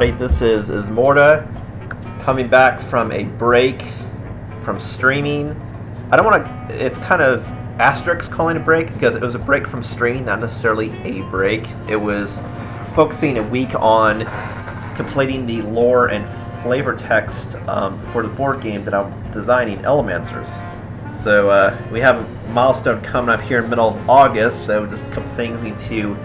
This is Ismortah coming back from a break from streaming. I don't want to, it's kind of asterisk calling it a break because it was a break from streaming, not necessarily a break. It was focusing a week on completing the lore and flavor text for the board game that I'm designing, Elementers. So we have a milestone coming up here in the middle of August, so just a couple things need to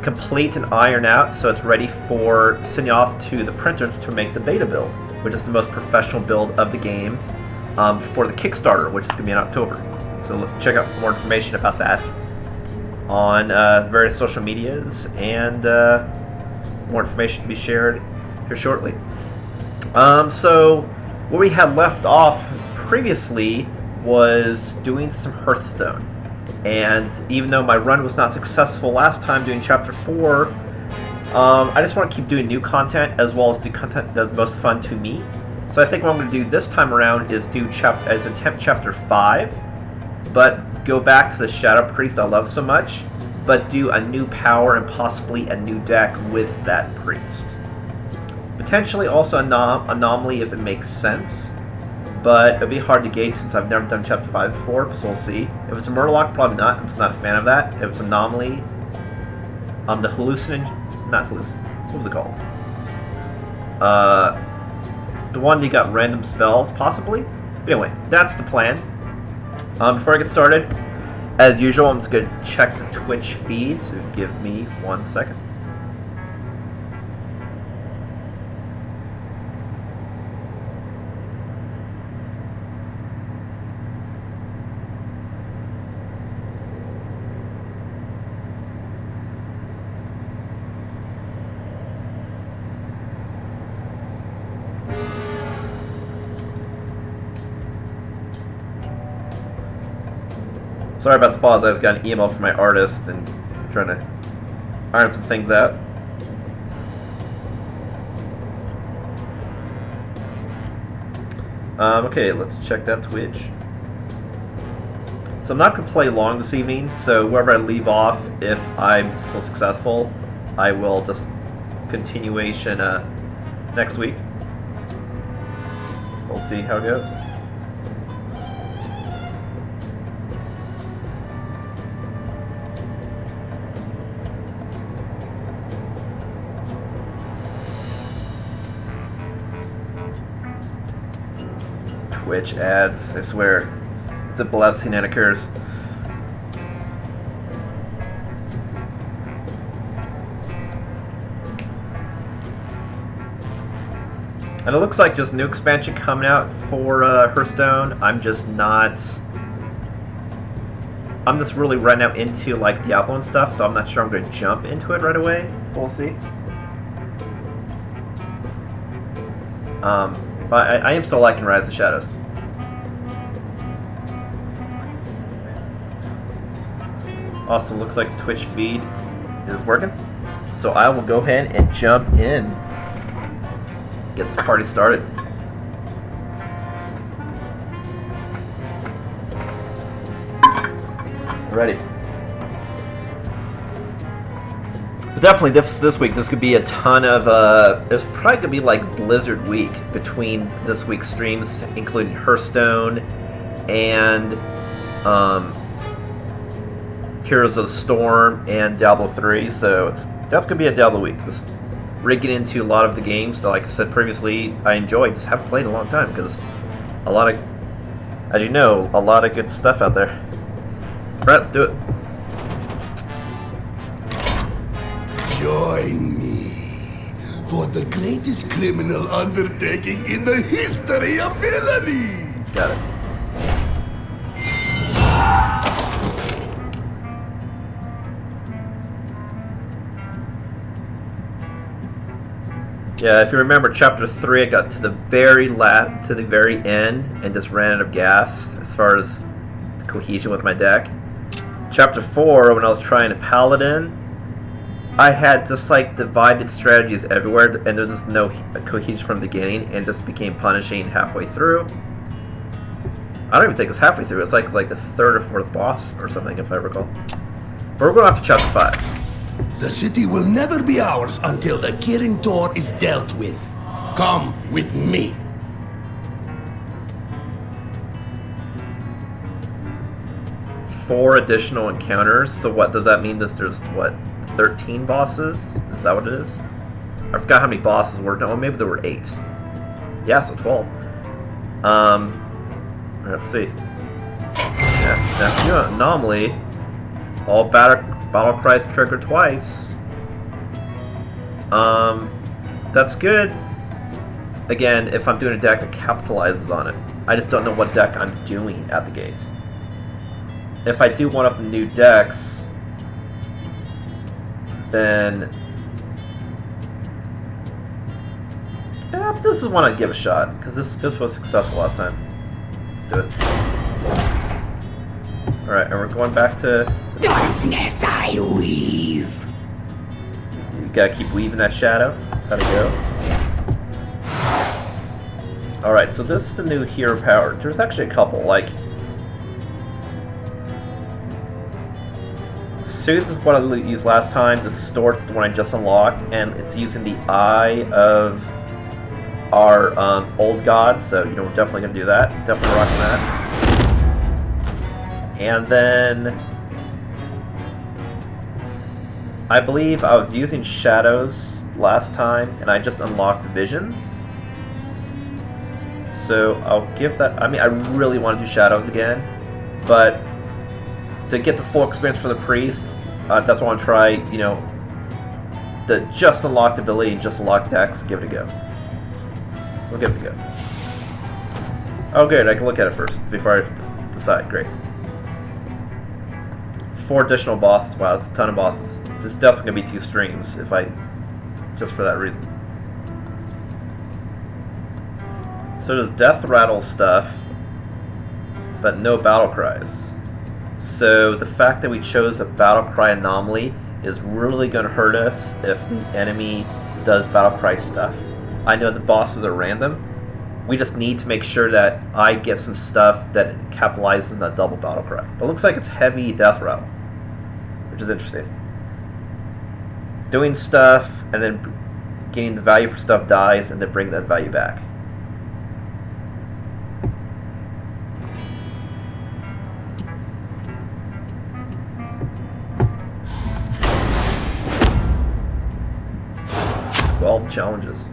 complete and iron out so it's ready for sending off to the printer to make the beta build, which is the most professional build of the game for the Kickstarter, which is going to be in October. So check out for more information about that on various social medias, and more information to be shared here shortly. So where we had left off previously was doing some Hearthstone. And even though my run was not successful last time doing Chapter 4, I just want to keep doing new content as well as do content that's most fun to me. So I think what I'm going to do this time around is do attempt Chapter 5, but go back to the Shadow Priest I love so much, but do a new power and possibly a new deck with that priest. Potentially also Anomaly if it makes sense. But it'll be hard to gauge since I've never done Chapter 5 before, so we'll see. If it's a Murloc, probably not. I'm just not a fan of that. If it's Anomaly, the what was it called? The one that got random spells, possibly? But anyway, that's the plan. Before I get started, as usual, I'm just going to check the Twitch feed, so give me 1 second. Sorry about the pause, I just got an email from my artist and trying to iron some things out. Okay, let's check that Twitch. So I'm not going to play long this evening, so wherever I leave off, if I'm still successful, I will just continuation next week. We'll see how it goes. Twitch ads, I swear, it's a blessing and a curse. And it looks like just new expansion coming out for Hearthstone. I'm just really right now into like Diablo and stuff, so I'm not sure I'm going to jump into it right away. We'll see. But I am still liking Rise of Shadows. Also, looks like the Twitch feed is working. So I will go ahead and jump in. Get this party started. Ready. But definitely this week, this could be a ton of, it's probably going to be like Blizzard week between this week's streams, including Hearthstone and Heroes of the Storm and Diablo 3, so it's definitely going to be a Diablo week. Just rigging into a lot of the games that, like I said previously, I enjoy. Just haven't played in a long time because a lot of, as you know, a lot of good stuff out there. Alright, let's do it. Join me for the greatest criminal undertaking in the history of villainy. Got it. Yeah, if you remember Chapter 3, I got to the very end and just ran out of gas as far as cohesion with my deck. Chapter 4, when I was trying to Paladin, I had just like divided strategies everywhere, and there's just no cohesion from the beginning, and just became punishing halfway through. I don't even think it was halfway through. It's like the third or fourth boss or something, if I recall. But we're going off to Chapter 5. The city will never be ours until the Kirin Tor is dealt with. Come with me. Four additional encounters. So what does that mean? There's what, 13 bosses? Is that what it is? I forgot how many bosses were. No, maybe there were 8. Yeah, so 12. Let's see. Now, anomaly. All battle cries trigger twice. That's good. Again, if I'm doing a deck that capitalizes on it. I just don't know what deck I'm doing at the gate. If I do one of the new decks, then yeah, this is one I'd give a shot, because this was successful last time. Let's do it. Alright, and we're going back to darkness I weave. You gotta keep weaving that shadow. That's how to go. Alright, so this is the new hero power. There's actually a couple, like Soothe is what I used last time. Distort's the one I just unlocked, and it's using the eye of our old god, so you know we're definitely gonna do that. Definitely rocking that. And then I believe I was using shadows last time, and I just unlocked visions. So I'll give that. I mean, I really want to do shadows again, but to get the full experience for the priest, that's what I want to try. You know, the just unlocked ability and just unlocked decks. Give it a go. We'll give it a go. Oh, good. I can look at it first before I decide. Great. 4 additional bosses. Wow, that's a ton of bosses. There's definitely gonna be 2 streams if I, just for that reason. So there's death rattle stuff, but no battle cries. So the fact that we chose a battle cry anomaly is really going to hurt us if the enemy does battle cry stuff. I know the bosses are random. We just need to make sure that I get some stuff that capitalizes on that double battle cry. But it looks like it's heavy death rattle, which is interesting. Doing stuff and then getting the value for stuff dies and then bringing that value back. Challenges.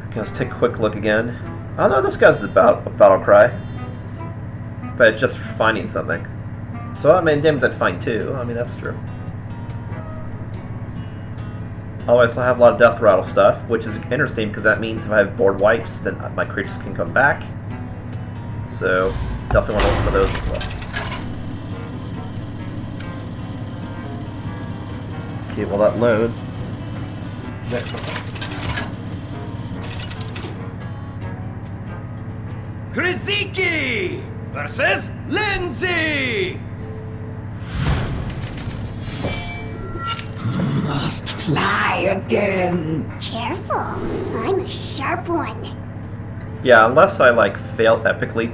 Okay, let's take a quick look again. Oh no, this guy's about a battle cry, but just for finding something. So I mean, damage I'd find too. I mean, that's true. Otherwise, I'll have a lot of death rattle stuff, which is interesting because that means if I have board wipes, then my creatures can come back. So definitely want to look for those as well. Okay, well that loads. Kriziki versus Lindsay! Must fly again. Careful, I'm a sharp one. Yeah, unless I like fail epically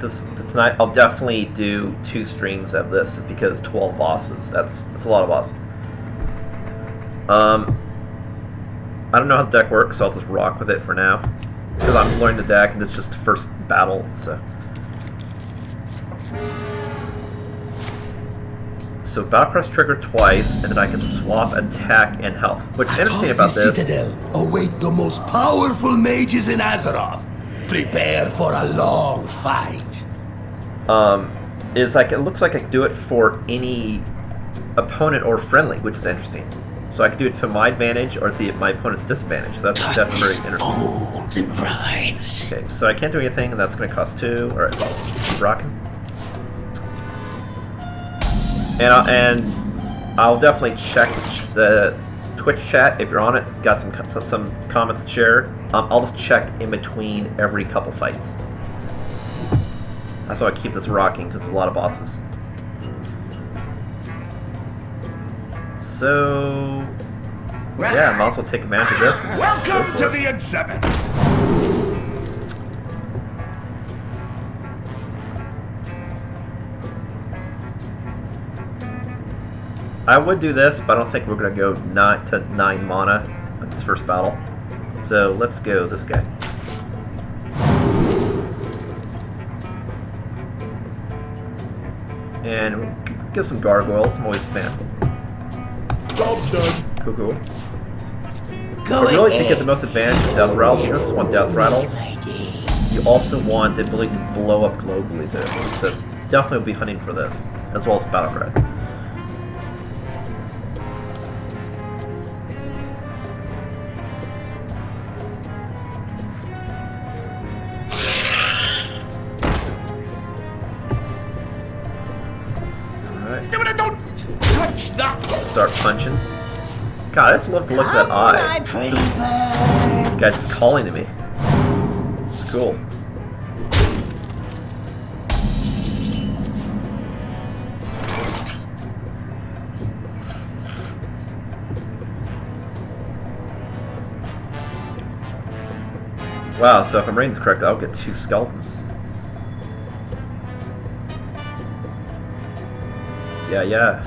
tonight, I'll definitely do 2 streams of this, just because 12 bosses. That's a lot of bosses. I don't know how the deck works, so I'll just rock with it for now. Because I'm learning the deck, and it's just the first battle, so. So battle press trigger twice, and then I can swap attack and health. What's interesting about this... Citadel await the most powerful mages in Azeroth. Prepare for a long fight. Is like, it looks like I can do it for any opponent or friendly, which is interesting. So I can do it to my advantage or to my opponent's disadvantage. So that's very interesting. Okay, so I can't do anything, and that's going to cost 2. Alright, well, keep rocking. And I'll definitely check the Twitch chat if you're on it. Got some comments to share. I'll just check in between every couple fights. That's why I keep this rocking, because there's a lot of bosses. So, yeah, I might also take advantage of this. Welcome to the exhibit! I would do this, but I don't think we're going to go 9 to 9 mana at this first battle. So let's go this guy. And we'll get some gargoyles. I'm always a fan. Job's done. Cool, cool. But really, to get the most advantage of death rattles, you don't just want death rattles. You also want the ability to blow up globally too. So definitely will be hunting for this, as well as battle cries. Don't touch that. Start punching. God, I just love to look at that eye. This guy's just calling to me. It's cool. Wow, so if I'm reading this correct, I'll get 2 skeletons. Yeah.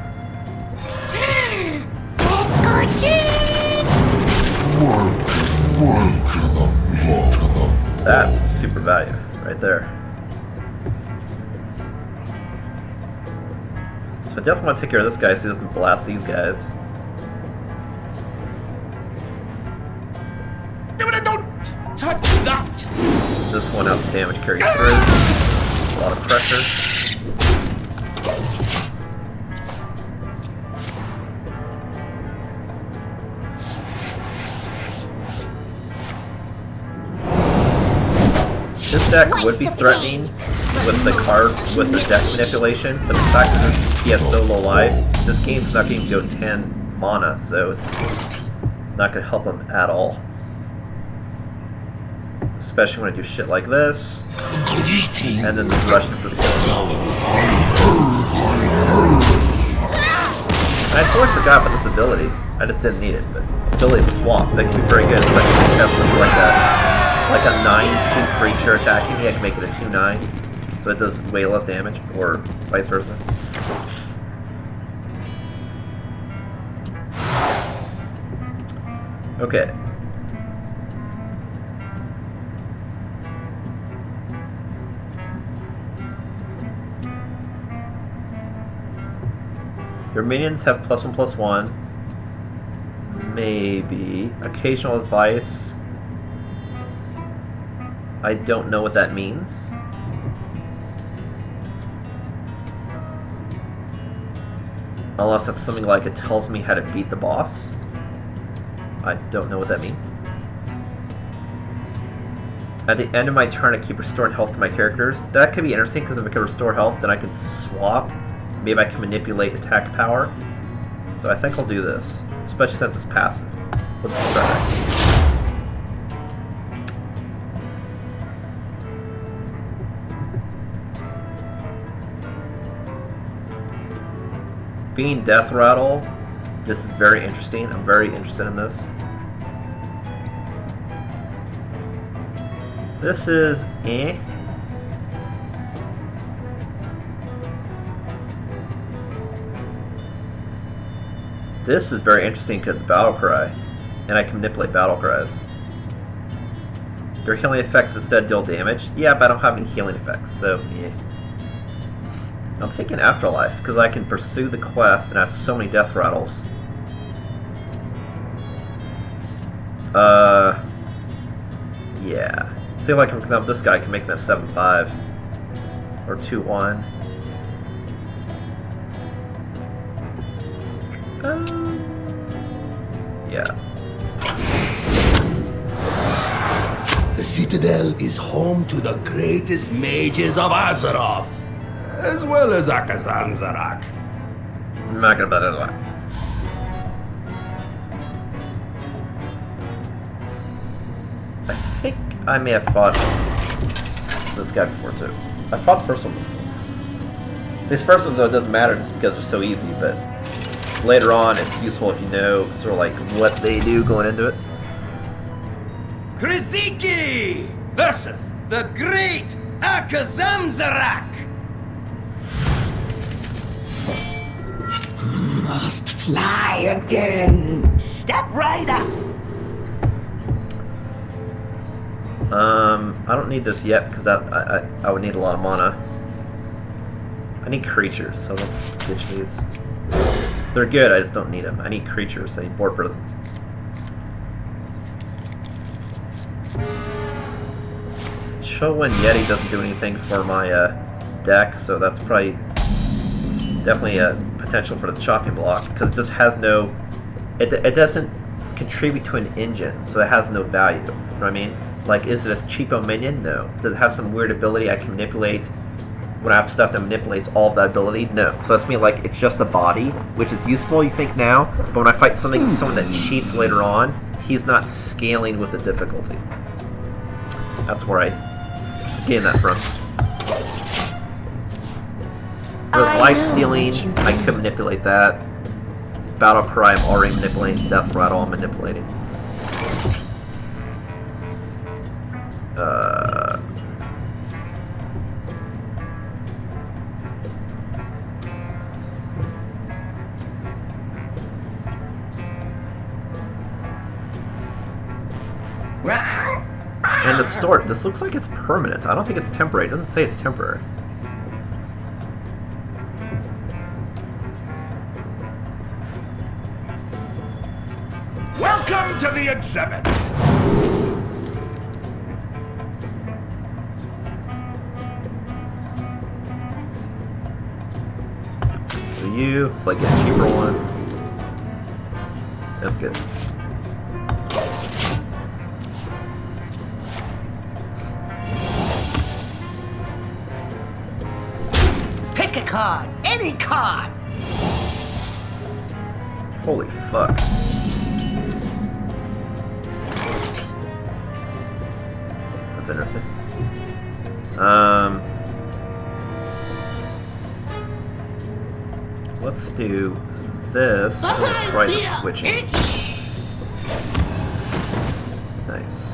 That's some super value right there. So I definitely want to take care of this guy so he doesn't blast these guys. Don't touch that. This one out the damage carry through. A lot of pressure. This deck would be threatening with the card, with the deck manipulation, but the fact that he has so low life, this game's not going to go 10 mana, so it's not going to help him at all. Especially when I do shit like this, and then rushing for the kill. I totally forgot about this ability. I just didn't need it, but ability to swap, that can be very good, especially if you have something like that. Like a 9-2 creature attacking me, I can make it a 2-9, so it does way less damage, or vice versa. Okay. Your minions have +1/+1. Maybe. Occasional advice. I don't know what that means. Unless it's something like it tells me how to beat the boss. I don't know what that means. At the end of my turn, I keep restoring health to my characters. That could be interesting because if I can restore health, then I can swap. Maybe I can manipulate attack power. So I think I'll do this, especially since it's passive. Let's try that. Being Death Rattle, this is very interesting. I'm very interested in this. This is eh. This is very interesting because it's Battle Cry, and I can manipulate Battle Cries. Their healing effects instead deal damage. Yeah, but I don't have any healing effects, so yeah. I'm thinking Afterlife, because I can pursue the quest and I have so many Death Rattles. Yeah. Say like, for example, this guy can make me a 7/5 or 2/1. Yeah. The Citadel is home to the greatest mages of Azeroth, as well as Akazanzarak. I'm not gonna bet it a lot. I think I may have fought this guy before too. I fought the first one before. These first ones though, it doesn't matter just because they're so easy, but later on it's useful if you know sort of like what they do going into it. Kriziki versus the great Akazamzarak. must fly again. Step right up. I don't need this yet because I would need a lot of mana. I need creatures, so let's ditch these. They're good, I just don't need them. I need creatures, I need board presence. Showin Yeti doesn't do anything for my deck, so that's probably definitely a potential for the chopping block because it just has no. It doesn't contribute to an engine, so it has no value. You know what I mean? Like, is it a cheapo minion? No. Does it have some weird ability I can manipulate when I have stuff that manipulates all of that ability? No. So that's me like it's just a body, which is useful, you think now, but when I fight someone that cheats later on, he's not scaling with the difficulty. That's where I gain that from. With life stealing, I could manipulate that. Battle cry, I'm already manipulating. Death rattle, I'm manipulating. And Distort, this looks like it's permanent. I don't think it's temporary. It doesn't say it's temporary. Welcome to the exhibit. So you, it's like a cheaper one. That's good. Pick a card. Any card. Holy fuck. That's interesting. Let's do this. Let's try the switching. Nice.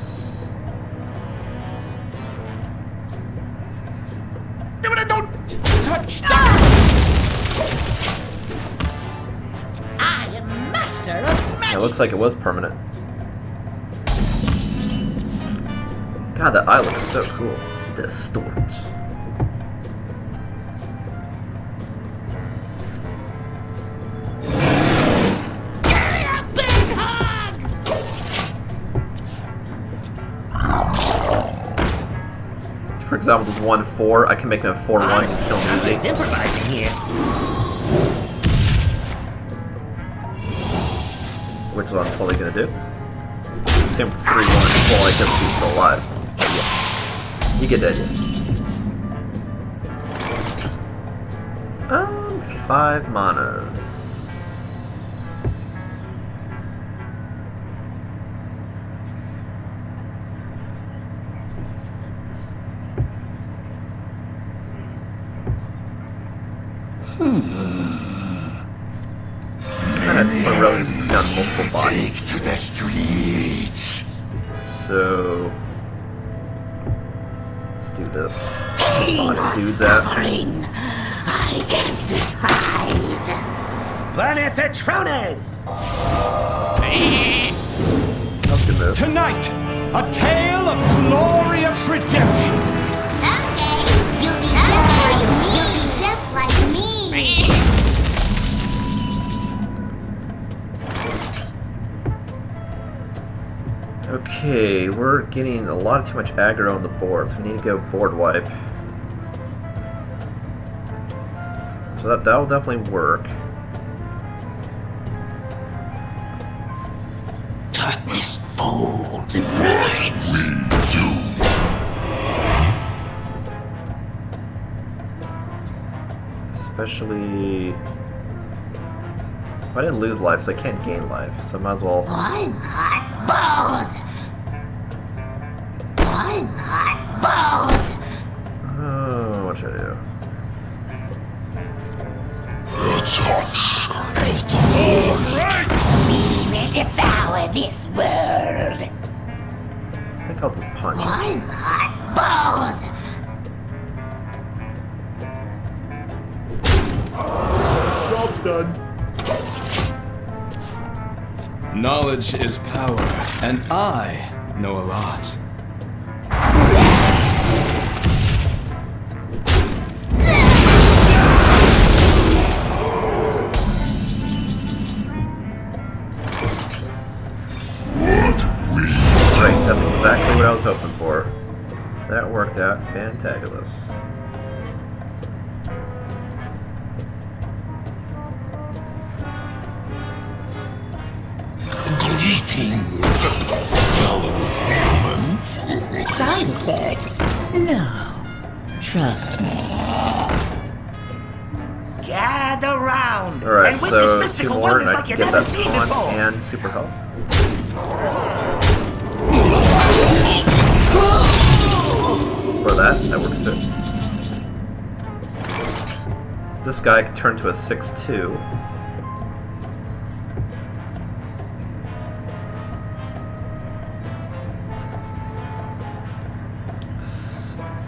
Don't touch that! I am master of magic. It looks like it was permanent. God, that eye looks so cool. Distort. For example, this 1/4, I can make a 4/1 and kill I'm just music. improvising here. Which is what I'm totally gonna do. Same 3/1. Well, I guess he's still alive. Yeah. You get the idea. 5 manas. Kind of Morelli's done multiple bodies. Take to the streets. So let's do this. Pain or Dudes at. suffering. I can't decide. Benefitrones! That's a good move. Tonight, a tale of glorious redemption. Someday, you'll be just like me. You'll be just like me. Okay, we're getting a lot of too much aggro on the board, so we need to go board wipe. So that'll definitely work. Darkness folds and rides. Especially... I didn't lose life, so I can't gain life, so I might as well... Why not both? Why not both? Oh, what should I do? We will devour this world. I think I'll just punch him. Why not both? Job's done. Knowledge is power, and I know a lot. Right, that's exactly what I was hoping for. That worked out fantabulous. Greetings, fellow humans. Side effects? No. Trust me. Gather round Alright, and witness so 2 mystical more, wonders and I like can you've get never that seen con before. and super health. For that works too. This guy can turn to a 6/2.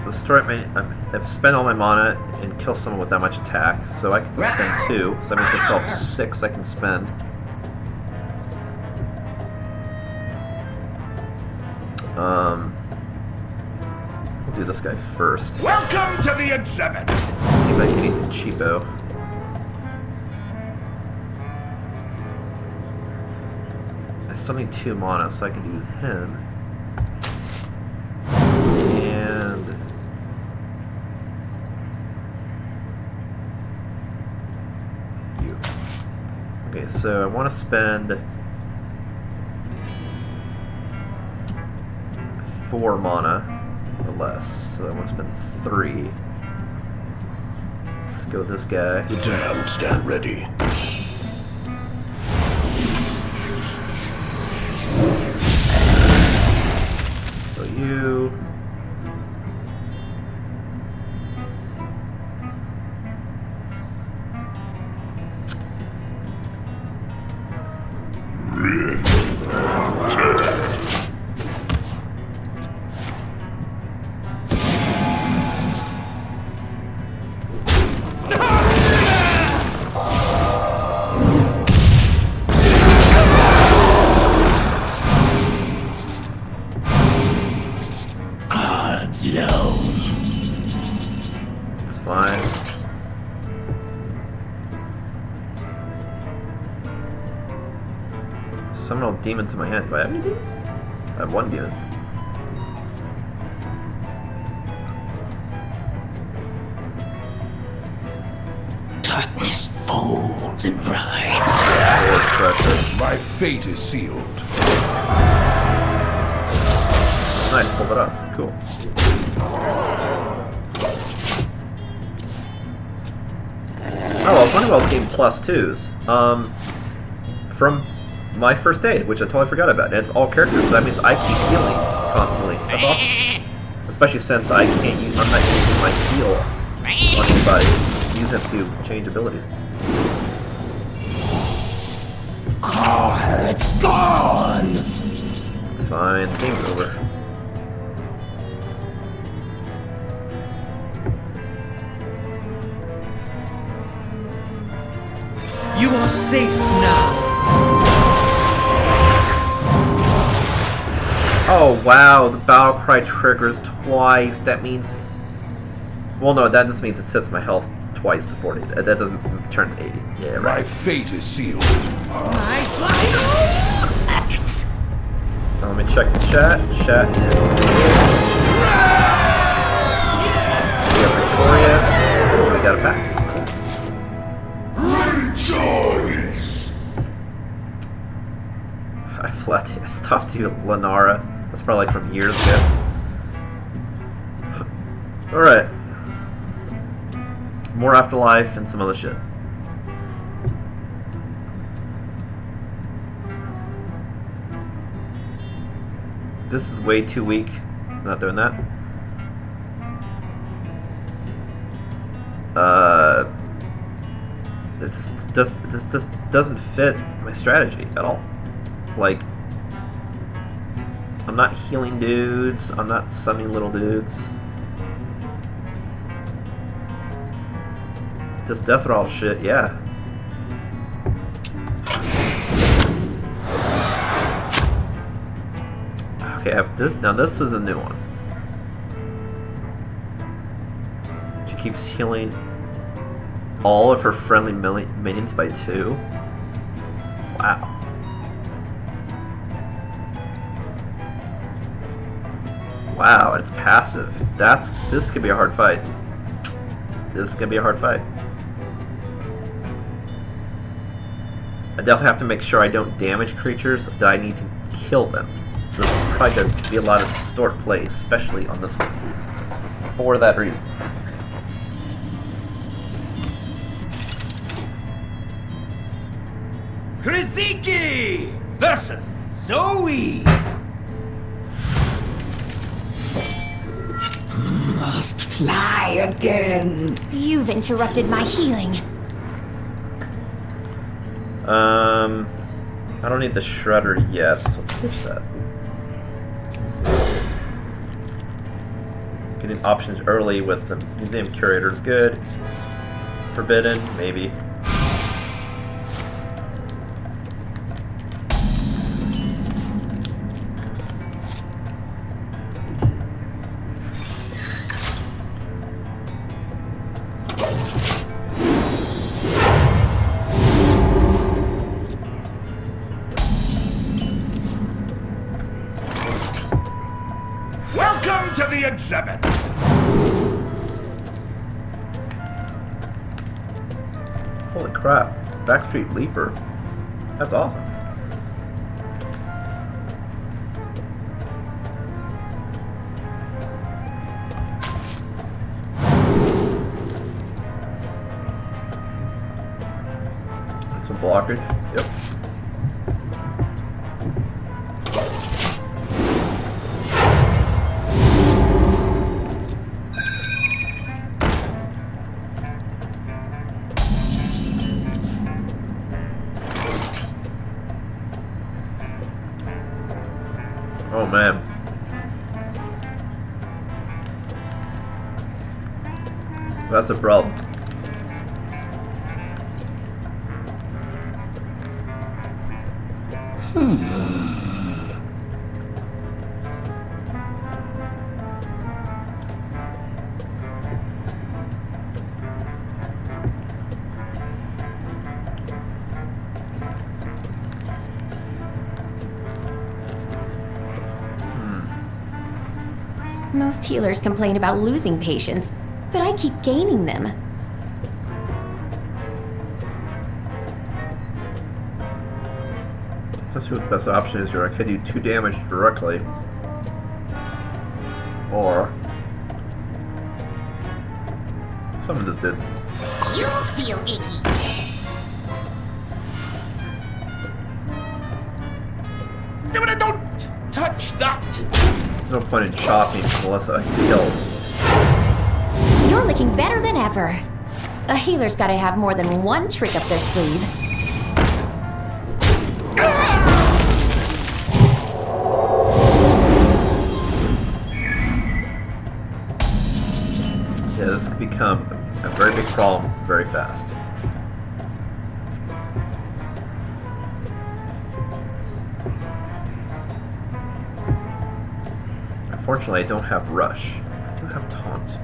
Destroy my. I've spent all my mana and kill someone with that much attack, so I can just spend 2. So that means I still have 6 I can spend. We'll do this guy first. Welcome to the exhibit. See if I can get cheapo. I still need 2 mana, so I can do him. And you. Okay, so I want to spend 4 mana or less. So I want to spend 3. Let's go with this guy. The damned stand ready. So you. God's low. It's fine. Summon all demons in my hand. Do I have any demons? I have 1 demon. Darkness folds and rides. Lord pressure. My fate is sealed. Nice, pulled it off. Cool. Oh, I was wondering about getting +2s. From my first aid, which I totally forgot about. And it's all characters, so that means I keep healing constantly. That's awesome. Especially since I'm not using my heal on anybody. Use it to change abilities. It's gone. It's fine. Game's over. You are safe now. Oh wow, the battle cry triggers twice. That means... Well, no, that just means it sets my health twice to 40. That doesn't turn to 80. Yeah, right. My fate is sealed. My final act. Now let me check the chat. Chat is... We are victorious. We got a pack. Rejoice. I stopped you, Lenara. That's probably like from years ago. Alright. More Afterlife and some other shit. This is way too weak. I'm not doing that. This doesn't fit my strategy at all. Like, I'm not healing dudes, I'm not summoning little dudes. This death roll shit, yeah. Okay, I have this. Now this is a new one. She keeps healing all of her friendly minions by 2. Wow. Wow, it's passive. This could be a hard fight. This is gonna be a hard fight. I definitely have to make sure I don't damage creatures that I need to kill them. So there's probably going to be a lot of Distort play, especially on this one. For that reason. Kriziki versus Zoe. Must fly again. You've interrupted my healing. I don't need the Shredder yet, so let's switch that. Getting options early with the Museum Curator is good. Forbidden, maybe. Welcome to the exhibit. Holy crap. Backstreet Leaper. That's awesome. That's a blockage. Yep. Oh man. That's a problem. Most healers complain about losing patients, but I keep gaining them. Let's see what the best option is here. I could do 2 damage directly. Or someone just did. You'll feel icky. Don't touch that. No point in chopping unless I kill. You're looking better than ever. A healer's gotta have more than one trick up their sleeve. Yeah, this could become a very big problem very fast. Unfortunately, I don't have Rush. I do have Taunt.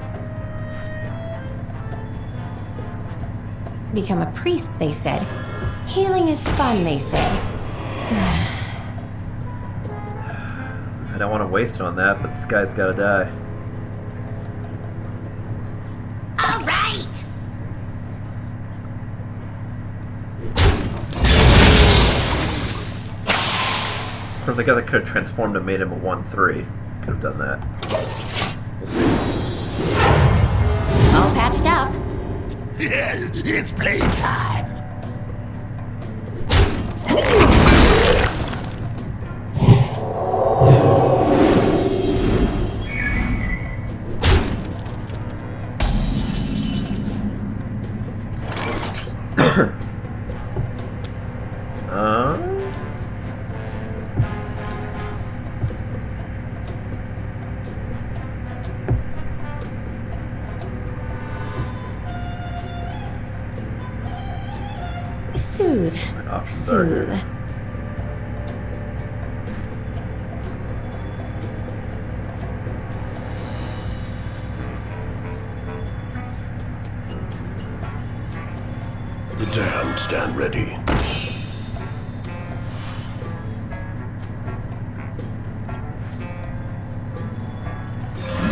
Become a priest, they said. Healing is fun, they say. I don't want to waste it on that, but this guy's gotta die. All right! Of course, I guess I could have transformed and made him a 1/3. Could have done that. We'll see. All patched up. It's playtime. Soothe. My options are Soothe. here. The damned stand ready.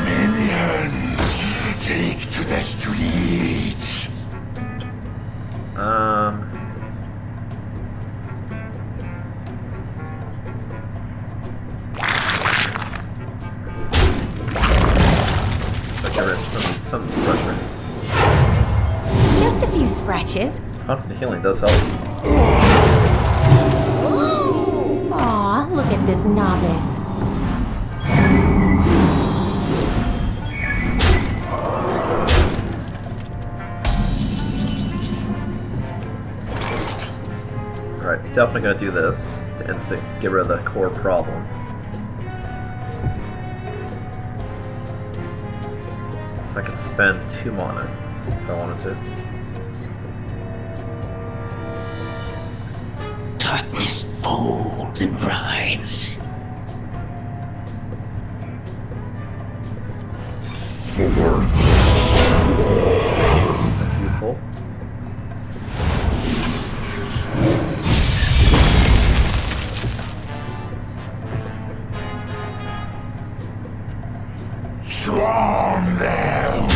Minions, take to the streets. Something's pressure. Just a few scratches. Constant healing does help. Aw, look at this novice. Alright, definitely gonna do this to get rid of the core problem. So I can spend 2 mana if I wanted to. Darkness folds and rides. That's useful. Swarm them!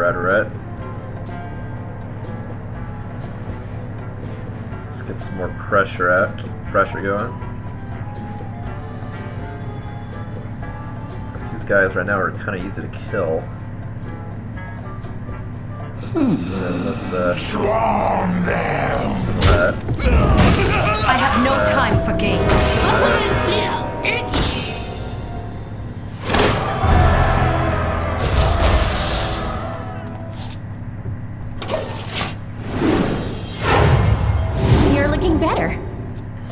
Alright. Let's get some more pressure out. Keep the pressure going. These guys right now are kind of easy to kill. So let's Swarm them! do some of that. I have no time for games. You're looking better.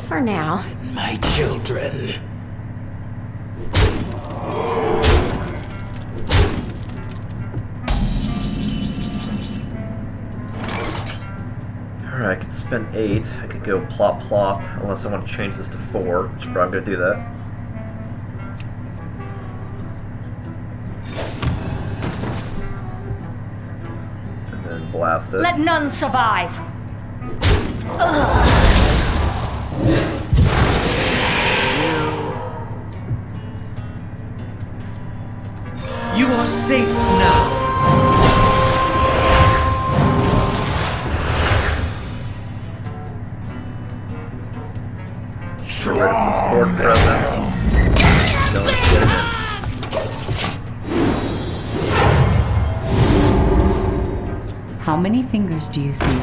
For now. My children. Alright, I could spend 8. I could go plop plop, unless I want to change this to 4, which I'm probably going to do that. And then blast it. Let none survive. You are safe now. Get rid of this board presence. Don't get it in. How many fingers do you see?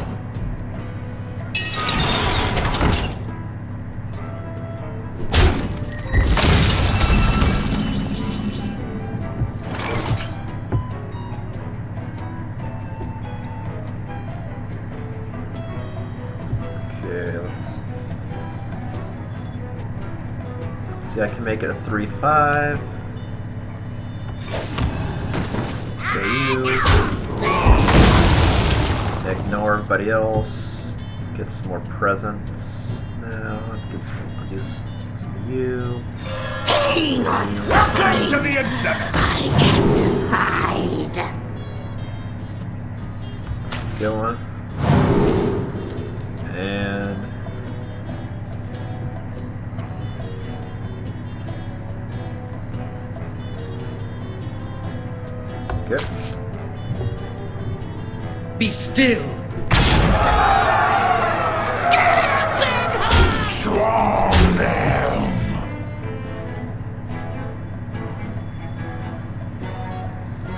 Okay, let's see. I can make it a 3/5. Okay, you. Ignore everybody else. Get some more presents. Now, get some produce some of you. Welcome to the exhibit! Let's go on. And good. Be still. Swarm them!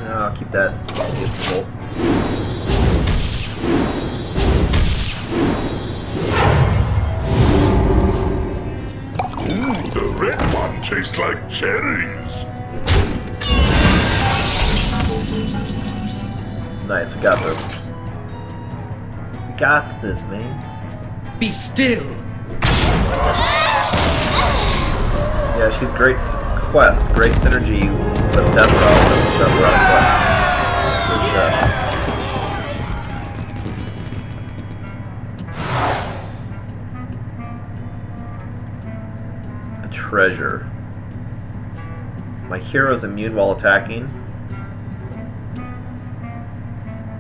I'll keep that useful. The red one tastes like cherries. Nice, we got this. We got this, man. Be still. Yeah, she's great quest, great synergy with Death Row. Quest. Good stuff. treasure. My hero is immune while attacking.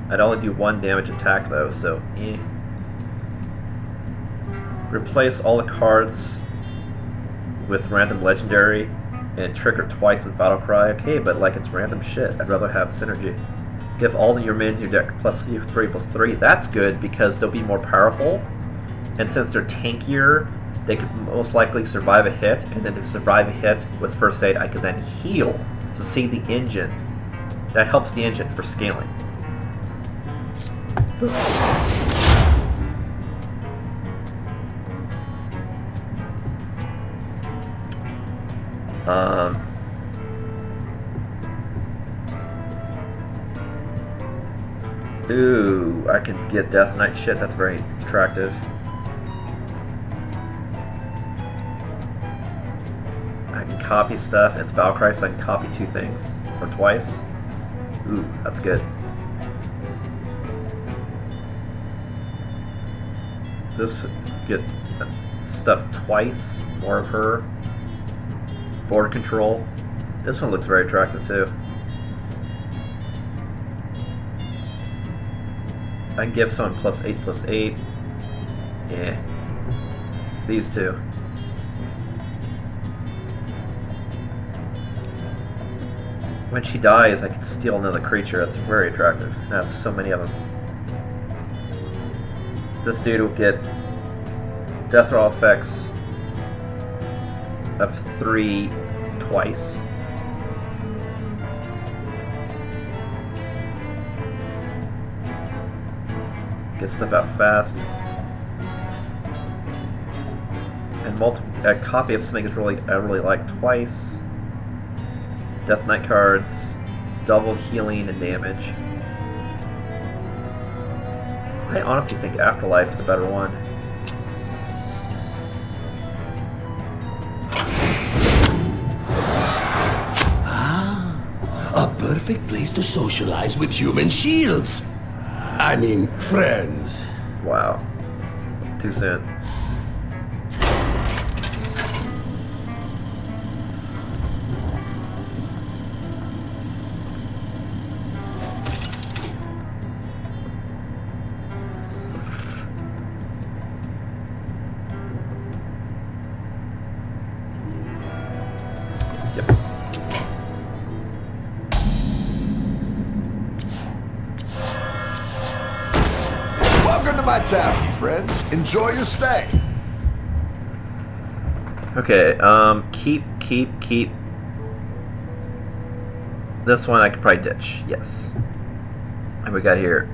I'd only do 1 damage attack though, so eh. Replace all the cards with random legendary and trigger twice with battle cry. Okay, but like it's random shit. I'd rather have synergy. Give all your minions in your deck +3/+3. That's good because they'll be more powerful. And since they're tankier, they could most likely survive a hit. And then to survive a hit with first aid, I could then heal. So see the engine. That helps the engine for scaling. Ooh, I can get Death Knight shit. That's very attractive. I can copy stuff, and it's Valkyrie, so I can copy 2 things. Or twice. Ooh, that's good. This get stuff twice, more of her. Board control. This one looks very attractive too. I can give someone +8/+8. Yeah. It's these two. When she dies, I can steal another creature. That's very attractive. I have so many of them. This dude will get death roll effects of 3 twice. Get stuff out fast. And a copy of something I really like twice. Death Knight cards, double healing and damage. I honestly think Afterlife's the better one. A perfect place to socialize with human shields. I mean, friends. Wow. Too soon. My town, friends. Enjoy your stay. Okay, keep. This one I could probably ditch, yes. And we got here.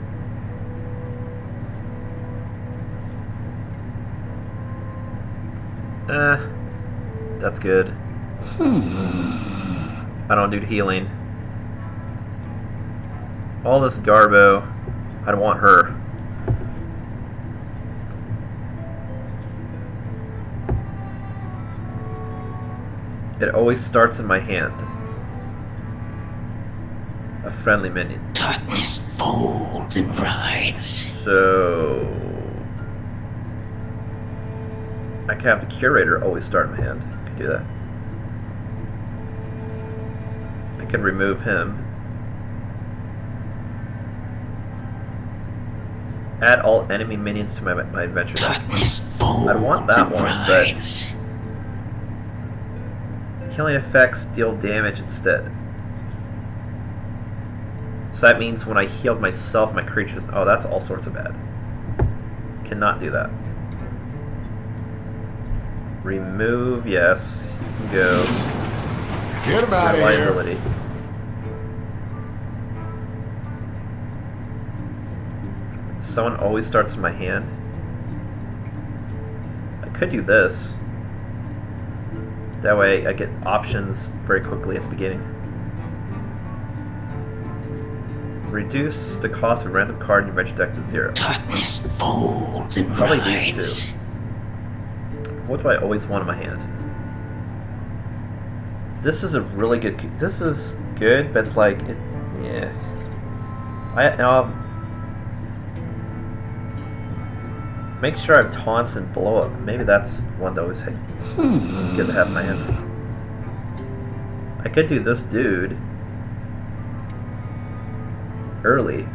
That's good. I don't do healing. All this Garbo, I don't want her. It always starts in my hand. A friendly minion. Darkness folds and rides. So I can have the curator always start in my hand. I can do that. I can remove him. Add all enemy minions to my adventure deck. Darkness folds I want that and one, rides. but healing effects deal damage instead. So that means when I healed myself, my creatures... Oh, that's all sorts of bad. Cannot do that. Remove, yes. You can go. Get him out of here. Liability. Someone always starts in my hand. I could do this. That way I get options very quickly at the beginning. Reduce the cost of a random card in your adventure deck to 0. Darkness folds and Probably rides. these two. What do I always want in my hand? This is a really good... This is good, but it's like... Make sure I have taunts and blow up. Maybe that's one that always good to have in my hand. I could do this dude early.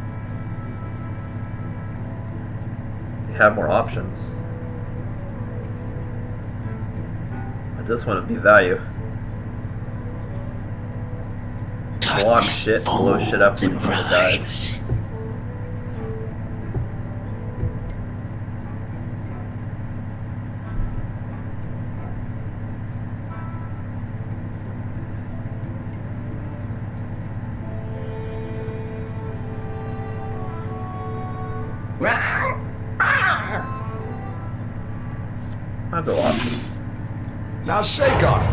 Have more options. But this one would be value. Block shit, blow shit up when it dies. I'll go options. Now shake on it.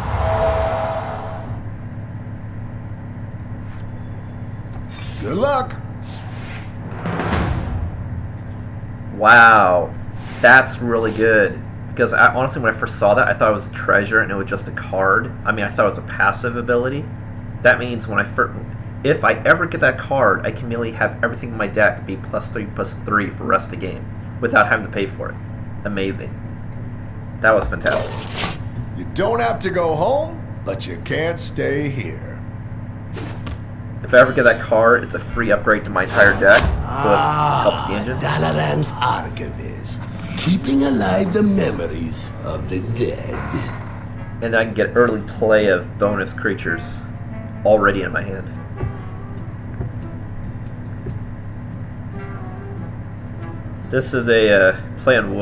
Good luck. Wow, that's really good. Because honestly, when I first saw that, I thought it was a treasure and it was just a card. I mean, I thought it was a passive ability. That means when if I ever get that card, I can immediately have everything in my deck be +3/+3 for the rest of the game without having to pay for it. Amazing. That was fantastic. You don't have to go home, but you can't stay here. If I ever get that card, it's a free upgrade to my entire deck, so it helps the engine. Dalaran's archivist, keeping alive the memories of the dead. And I can get early play of bonus creatures already in my hand. This is a play on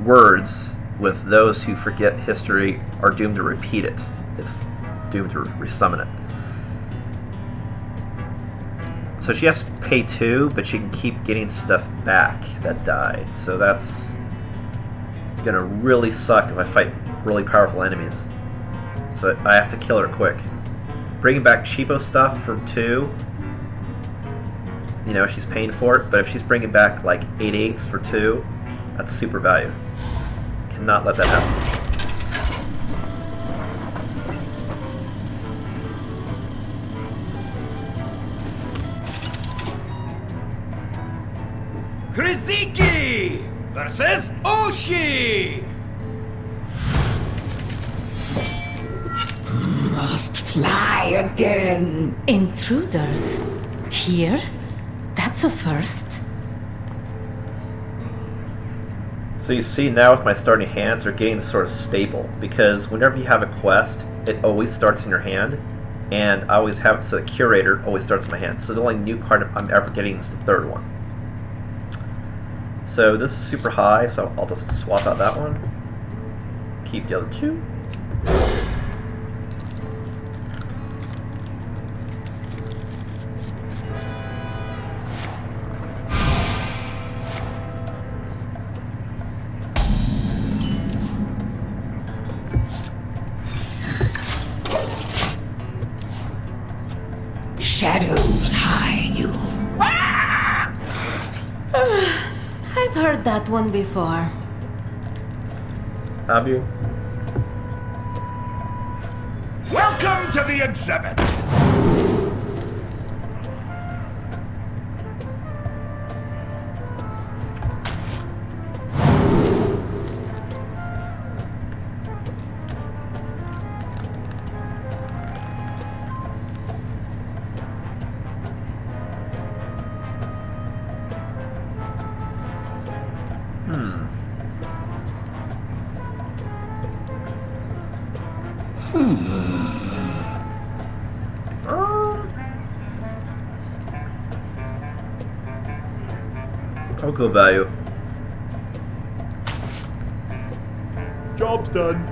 words with those who forget history are doomed to repeat it. It's doomed to resummon it. So she has to pay 2, but she can keep getting stuff back that died. So that's gonna really suck if I fight really powerful enemies. So I have to kill her quick. Bringing back cheapo stuff for 2, you know, she's paying for it, but if she's bringing back like 8/8s for 2, that's super value. Cannot let that happen. Kriziki versus Oshi! Must fly again. Intruders? Here? That's a first. So you see now with my starting hands, they're getting sort of stable, because whenever you have a quest, it always starts in your hand, and I always have it so the curator always starts in my hand. So the only new card I'm ever getting is the 3rd one. So this is super high, so I'll just swap out that one. Keep the other 2. Shadows hide you. I've heard that one before. Have you? Welcome to the exhibit. I'll go value. Job's done.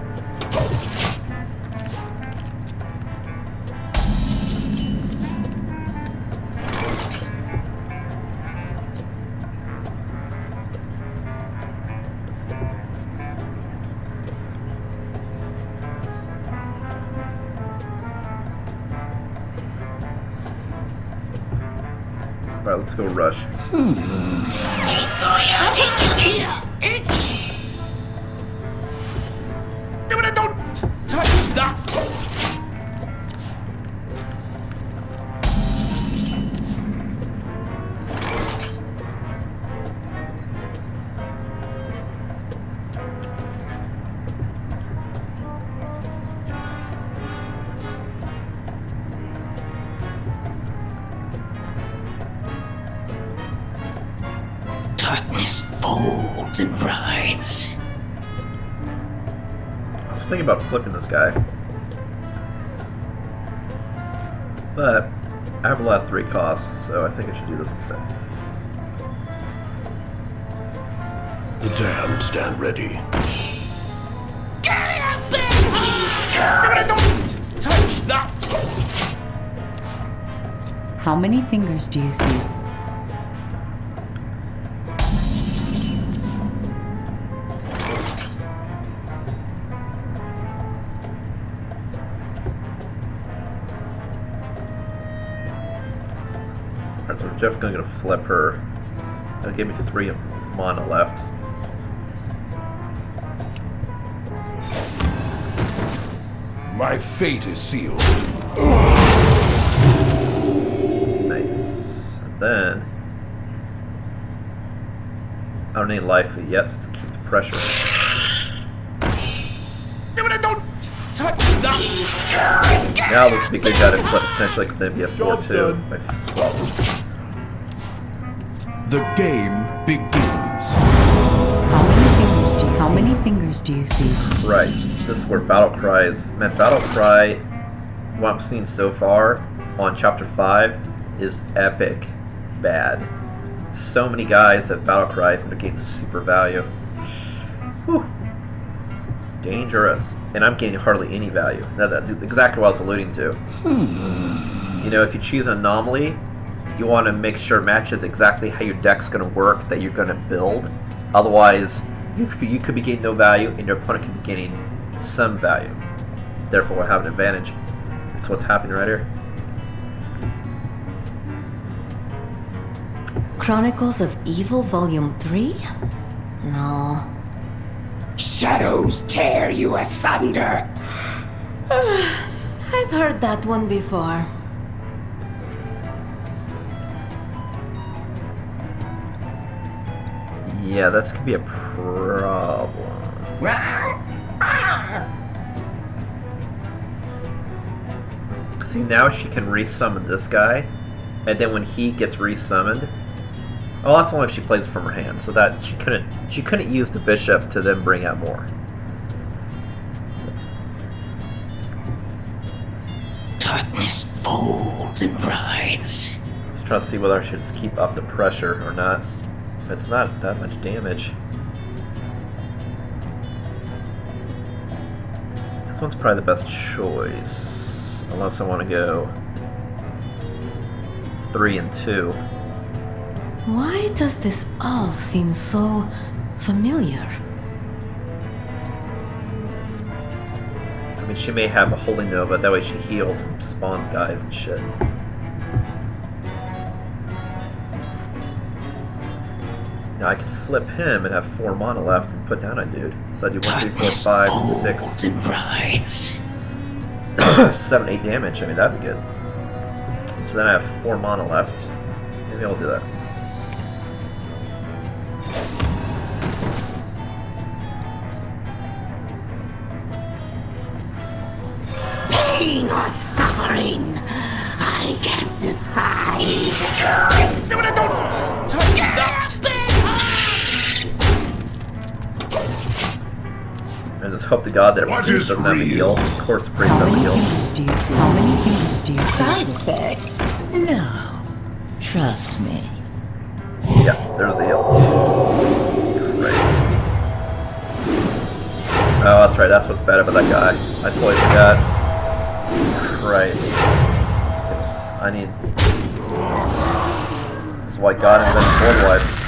Alright, let's go rush. Don't touch that. Darkness folds and rides. I was thinking about flipping this guy. But I have a lot of 3 costs, so I think I should do this instead. The damned stand ready. Don't touch that! How many fingers do you see? Alright, so we're definitely gonna flip her. That'll give me 3 mana left. My fate is sealed. Nice. And then I don't need life yet, so let's keep the pressure. Don't touch that! Now this would be a good guy to flip potentially, because then it'd be a 4-2 by swap. The game begins. How many fingers do you see? Right. This is where battle cries. Man, battle cry, what I'm seeing so far on chapter 5 is epic bad. So many guys have battle cries and they're getting super value. Whew. Dangerous. And I'm getting hardly any value. That's exactly what I was alluding to. You know, if you choose an anomaly, you want to make sure it matches exactly how your deck's going to work, that you're going to build. Otherwise, you could be getting no value, and your opponent could be getting some value. Therefore, we'll have an advantage. That's what's happening right here. Chronicles of Evil Volume 3? No. Shadows tear you asunder. I've heard that one before. Yeah, that's gonna be a problem. See, now she can resummon this guy, and then when he gets resummoned, oh, that's only if she plays it from her hand. So that she couldn't use the bishop to then bring out more. So. Darkness folds and rides. Just trying to see whether I should just keep up the pressure or not. It's not that much damage. This one's probably the best choice, unless I want to go 3 and 2. Why does this all seem so familiar? I mean, she may have a Holy Nova, that way she heals and spawns guys and shit. Now I can flip him and have 4 mana left and put down a dude. So I do 1, 3, 4, 5, 6, And rides. 7, 8 damage. I mean, that'd be good. So then I have 4 mana left. Maybe I'll do that. Pain or suffering, I can't decide. Don't touch that! And just hope to God that What priest is doesn't have a real? heal. Of course the priest How has a many heal. fingers do you see? How many fingers do you see? Side effects? No. Trust me. Yeah, there's the heal. Great. Oh, that's right, that's what's bad about that guy. I totally forgot. Christ. I need... That's why God invented board wipes.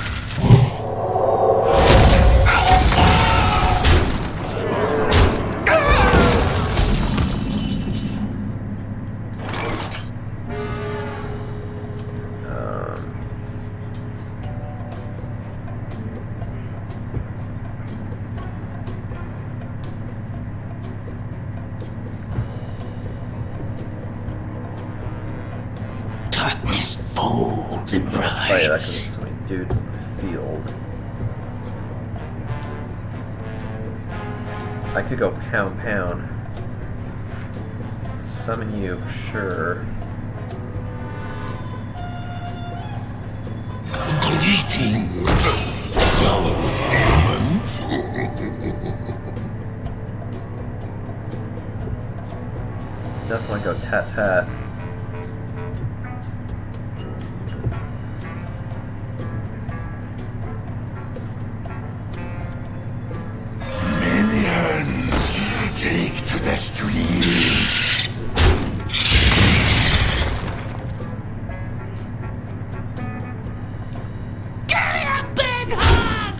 Darkness folds and Oh yeah, that's because rides. there's so many dudes in the field. I could go pound pound. Summon you for sure. Greetings. Definitely go tat-tat. Take to the streets. Give me a big hug!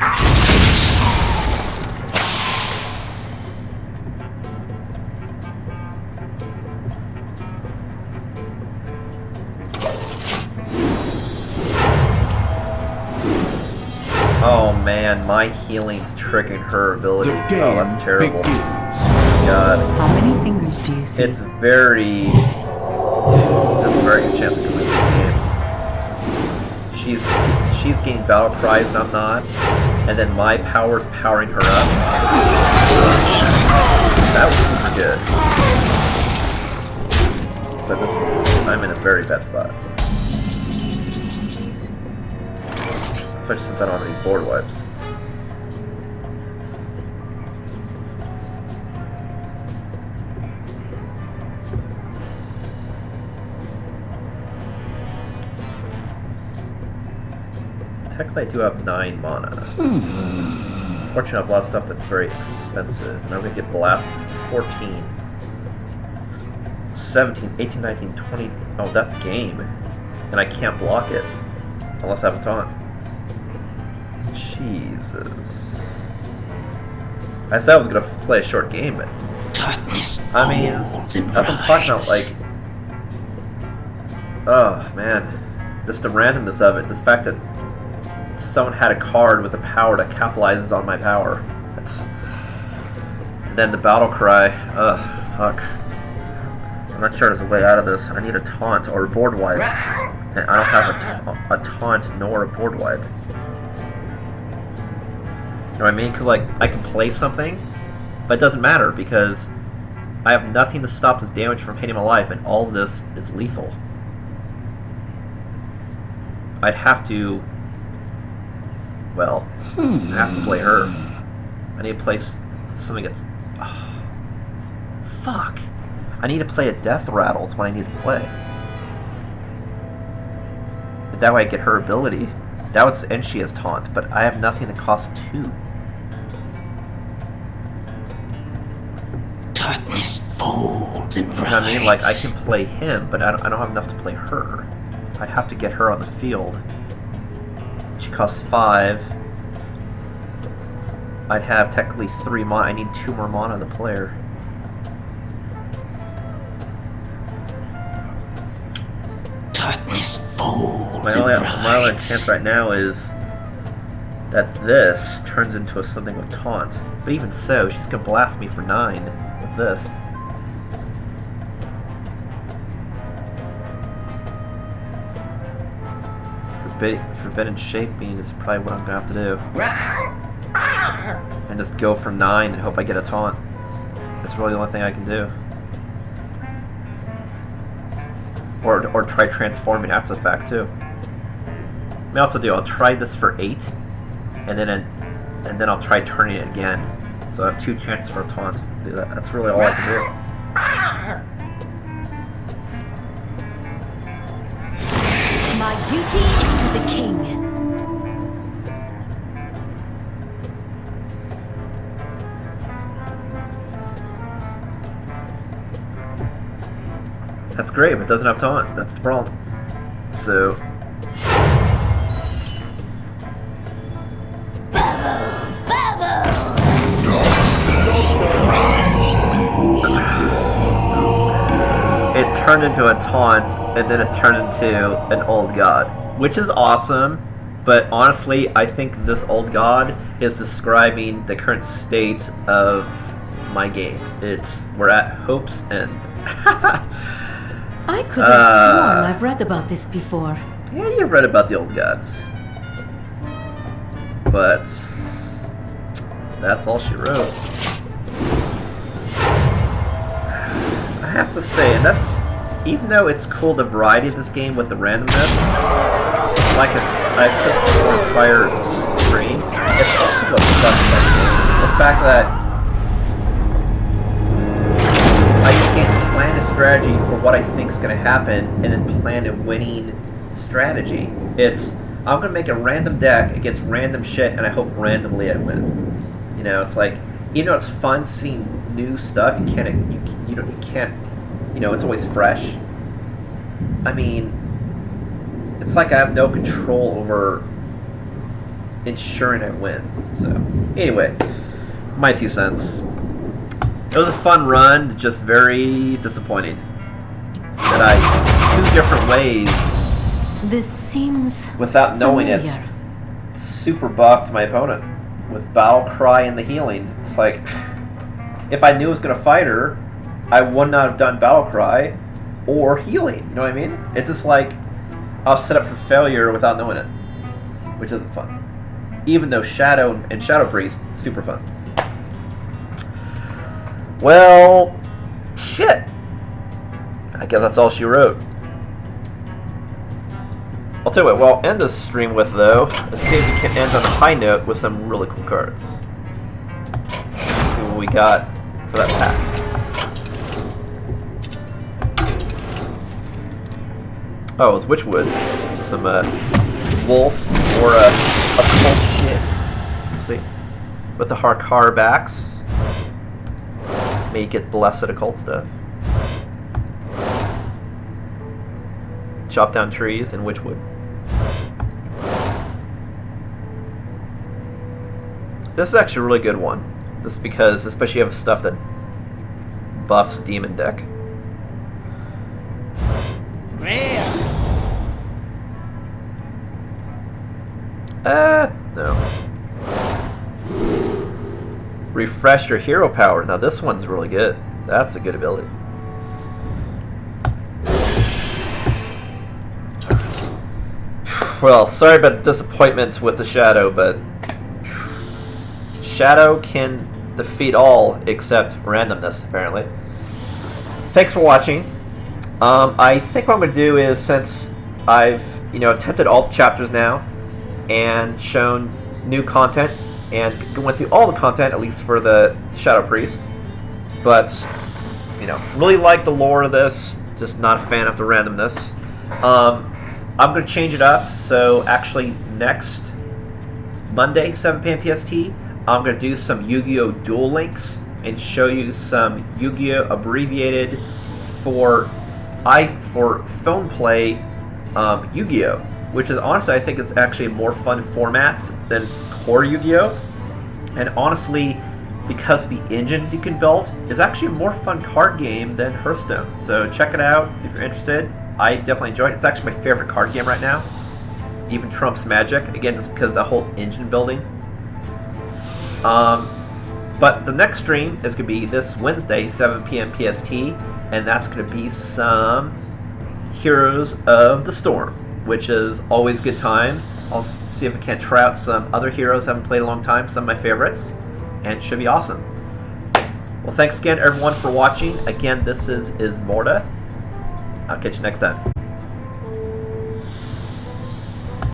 Oh man, my healing's triggering her ability. The game Oh, that's terrible. begins. God. How many fingers do you see? It's very... There's a very good chance I can win this game. She's getting battle prize and I'm not. And then my power's powering her up. That was super good. But this is... I'm in a very bad spot. Especially since I don't have any board wipes. Technically, I do have 9 mana. Unfortunately, I have a lot of stuff that's very expensive, and I'm going to get blasted for 14. 17, 18, 19, 20... Oh, that's game. And I can't block it. Unless I have a taunt. Jesus. I said I was going to play a short game, but... I mean, that's what I'm talking about, like... Oh, man. Just the randomness of it. The fact that someone had a card with a power that capitalizes on my power. That's... And then the battle cry. Ugh, fuck. I'm not sure there's a way out of this. I need a taunt or a board wipe. And I don't have a taunt nor a board wipe. You know what I mean? Because, like, I can play something, but it doesn't matter because I have nothing to stop this damage from hitting my life, and all of this is lethal. I'd have to... Well, I have to play her. I need to play something that's... Oh, fuck! I need to play a Death Rattle is what I need to play. But that way I get her ability. And she has taunt, but I have nothing that costs 2. Darkness folds and You know what I mean? Like, I can play him, but I don't have enough to play her. I'd have to get her on the field. She costs 5. I'd have technically 3 mana. I need 2 more mana to play her. Darkness folds My only chance right now is that this turns into something with taunt. But even so, she's gonna blast me for 9 with this. Forbidden Shaping is probably what I'm gonna have to do. And just go for 9 and hope I get a taunt. That's really the only thing I can do. Or try transforming after the fact too. I may also do. I'll try this for 8, and then I'll try turning it again. So I have 2 chances for a taunt. Do that. That's really all I can do. My duty is to the king. That's great, but it doesn't have taunt. That's the problem. So... It turned into a taunt, and then it turned into an old god. Which is awesome, but honestly, I think this old god is describing the current state of my game. We're at Hope's End. I could have sworn I've read about this before. Yeah, you've read about the old gods. But that's all she wrote. I have to say, and that's, even though it's cool the variety of this game with the randomness, like I've said before in prior stream, it's also what sucks about the game. The fact that I can't plan a strategy for what I think is going to happen and then plan a winning strategy. It's, I'm going to make a random deck against random shit and I hope randomly I win. You know, it's like, even though it's fun seeing new stuff, you can't, you know, it's always fresh. I mean, it's like I have no control over ensuring I win. So, anyway, my 2 cents. It was a fun run, just very disappointing. That I, 2 different ways, This seems without knowing familiar. it, super buffed my opponent. With Battle Cry and the healing. It's like, if I knew I was going to fight her, I would not have done Battle Cry or healing. You know what I mean? It's just like, I was set up for failure without knowing it. Which isn't fun. Even though Shadow and Shadow Priest, super fun. Well, shit. I guess that's all she wrote. I'll tell you what, I'll end this stream with, though, let's see if we can end on a high note with some really cool cards. Let's see what we got for that pack. Oh, it's Witchwood. So some wolf or a cult shit. Let's see. With the Harkar backs. Make it blessed occult stuff. Chop down trees and Witchwood. This is actually a really good one. This is because, especially you have stuff that buffs demon deck. No. Refresh your hero power. Now this one's really good. That's a good ability. Well, sorry about the disappointment with the Shadow, but Shadow can defeat all except randomness, apparently. Thanks for watching. I think what I'm going to do is, since I've attempted all the chapters now and shown new content and went through all the content, at least for the Shadow Priest, but really like the lore of this, just not a fan of the randomness. I'm going to change it up, so actually next Monday, 7 p.m. PST, I'm going to do some Yu-Gi-Oh! Duel Links and show you some Yu-Gi-Oh! Abbreviated for phone play Yu-Gi-Oh! Which is, honestly, I think it's actually a more fun format than core Yu-Gi-Oh! And honestly, because the engines you can build, is actually a more fun card game than Hearthstone. So check it out if you're interested. I definitely enjoy it. It's actually my favorite card game right now. Even trumps Magic. Again, just because of the whole engine building. But the next stream is going to be this Wednesday, 7 p.m. PST. And that's going to be some Heroes of the Storm, which is always good times. I'll see if I can't try out some other heroes I haven't played in a long time, some of my favorites. And it should be awesome. Well, thanks again, everyone, for watching. Again, this is Ismortah. I'll catch you next time.